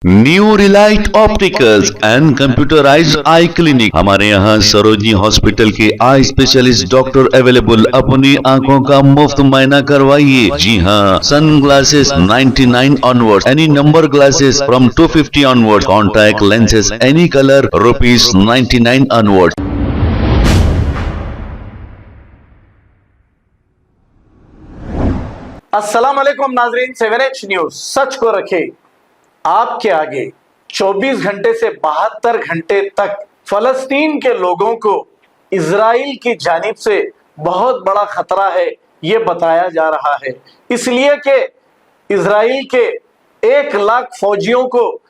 New Relight opticals and computerised I clinic. हमारे यहाँ Sarojini hospital के आई स्पेशलिस्ट डॉक्टर अवेलेबल। अपनी आंखों का मुफ्त मुआयना करवाइए। जी हाँ, sun glasses 99 onward, any number glasses from 250 onward, contact lenses any colour ₹99 onward. अस्सलाम वालेकुम नाजरीन, 7H न्यूज सच को रखे आपके आगे। 24 घंटे से 72 घंटे तक फलस्तीन के लोगों को इजराइल की जानिब से बहुत बड़ा खतरा है, ये बताया जा रहा है। इसलिए कि इजराइल के 1 लाख फौजियों को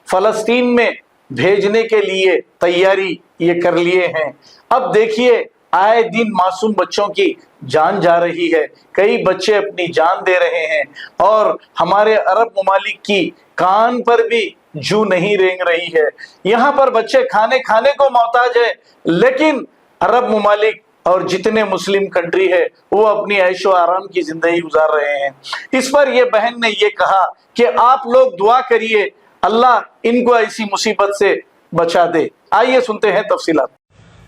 फलस्तीन में भेजने के लिए तैयारी ये कर लिए हैं। अब देखिए, आए दिन मासूम बच्चों की जान जा रही है, कई बच्चे अपनी जान दे रहे हैं और हमारे अरब ममालिक की कान पर भी जू नहीं रेंग रही है। यहाँ पर बच्चे खाने को मोहताज है, लेकिन अरब ममालिक और जितने मुस्लिम कंट्री है वो अपनी ऐशो आराम की जिंदगी गुजार रहे हैं। इस पर ये बहन ने ये कहा कि आप लोग दुआ करिए, अल्लाह इनको ऐसी मुसीबत से बचा दे। आइए सुनते हैं तफसीलात।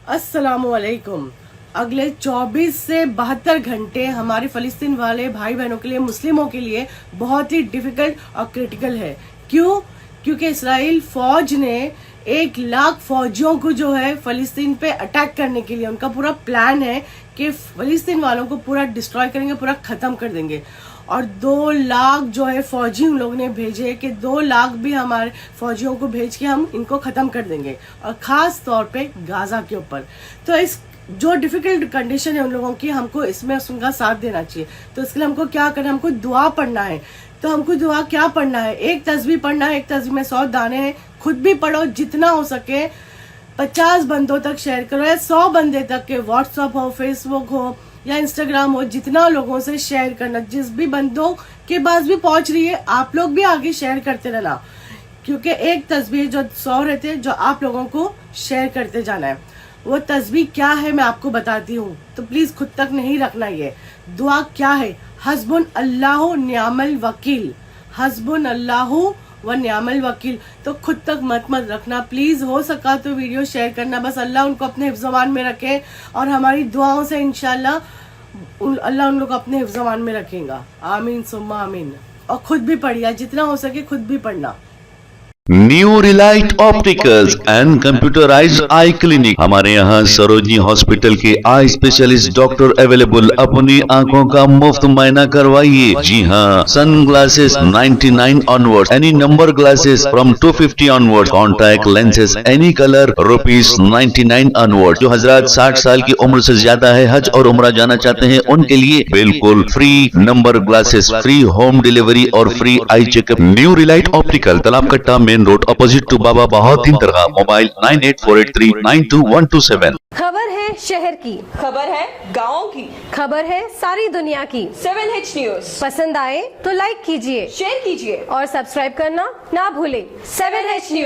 अस्सलामुअलैकुम। अगले 24 से 72 घंटे हमारे फलस्तीन वाले भाई बहनों के लिए, मुस्लिमों के लिए बहुत ही डिफिकल्ट और क्रिटिकल है। क्यों? क्योंकि इस्राइल फौज ने 1 लाख फौजियों को जो है फलस्तीन पे अटैक करने के लिए, उनका पूरा प्लान है कि फलस्तीन वालों को पूरा डिस्ट्रॉय करेंगे, पूरा खत्म कर देंगे। और 2 लाख जो है फौजी उन लोगों ने भेजे कि 2 लाख भी हमारे फौजियों को भेज के हम इनको खत्म कर देंगे, और खास तौर पे गाजा के ऊपर। तो इस जो डिफिकल्ट कंडीशन है उन लोगों की, हमको इसमें उनका साथ देना चाहिए। तो इसके लिए हमको क्या करना है? हमको दुआ पढ़ना है। तो हमको दुआ क्या पढ़ना है? एक तस्बीह पढ़ना है, एक तस्बीह में 100 दाने हैं। खुद भी पढ़ो, जितना हो सके 50 बंदों तक शेयर करो, या 100 बंदे तक के, व्हाट्सएप हो, फेसबुक हो या इंस्टाग्राम हो, जितना लोगों से शेयर करना, जिस भी बंदों के पास भी पहुंच रही है, आप लोग भी आगे शेयर करते रहना। क्योंकि एक तस्बीह जो 100 रहते हैं, जो आप लोगों को शेयर करते जाना है। वो तस्बीह क्या है मैं आपको बताती हूँ, तो प्लीज खुद तक नहीं रखना। ये दुआ क्या है? हस्बुन अल्लाहु नियामल वकील, हस्बुन अल्लाहु व नियामल वकील। तो खुद तक मत रखना प्लीज। हो सका तो वीडियो शेयर करना। बस अल्लाह उनको अपने हिफ्ज़-ए-मान में रखे, और हमारी दुआओं से इंशाल्लाह अल्लाह उन लोग अपने हिफ्ज़-ए-मान में रखेगा। आमीन सुम्मा आमीन। और खुद भी पढ़िए, जितना हो सके खुद भी पढ़ना। New Relight opticals and computerised I clinic. हमारे यहाँ सरोजनी हॉस्पिटल के आई स्पेशलिस्ट डॉक्टर अवेलेबल। अपनी आंखों का मुफ्त मुआयना करवाइए। जी हाँ, sun glasses 99 onward, any number glasses from 250 onward, contact lenses any colour ₹99 onward. जो हजरात 60 साल की उम्र से ज्यादा है, हज और उम्रा जाना चाहते हैं, उनके लिए बिल्कुल free number glasses, free home delivery और free eye checkup. New relight optical, Talab Katta, main road, opposite to Baba Bahauddin दरगाह। मोबाइल 9848392127। खबर है शहर की, खबर है गाँव की, खबर है सारी दुनिया की। 7H न्यूज पसंद आए तो लाइक कीजिए, शेयर कीजिए और सब्सक्राइब करना ना भूलें। 7H news.